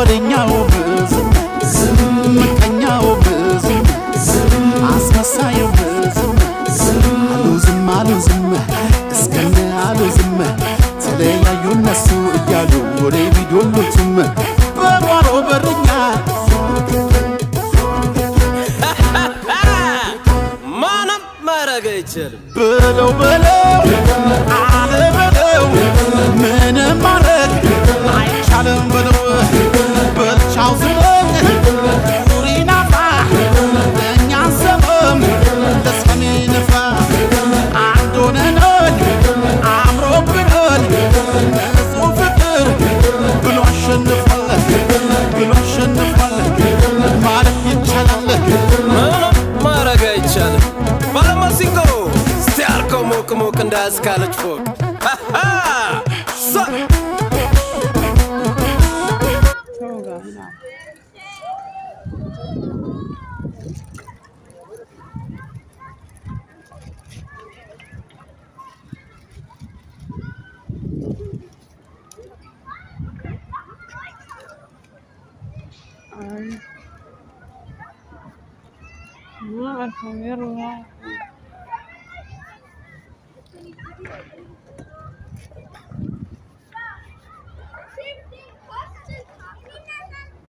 ወሬኛው ብዙ ምቀኛው ብዙ አስመሳዩ ብዙ አሉ ዝም እስከነ አሉ ዝም ተለያዩ እነሱ እያሉ ወሬ ቢዶሉትም በጓሮ በርኛ ማንም ማረግ አይችልም በለው አለ በለው ምንም ማረግ አይቻልም በለው በልቻው ዝም ኡሪናፋ እኛን ሰመም ለሰሜን ነፋ አንድ ሆነን አምሮብን ንጹህ ፍቅር ብሎ አሸንፏል ማለት ይቻላል ምንም ማረግ አይቻልም ባለማሲንጎ እስቲ አልከው ሞቅ ሞቅ እንዳያስካለች ፎቅ ما أعرفهم يروحوا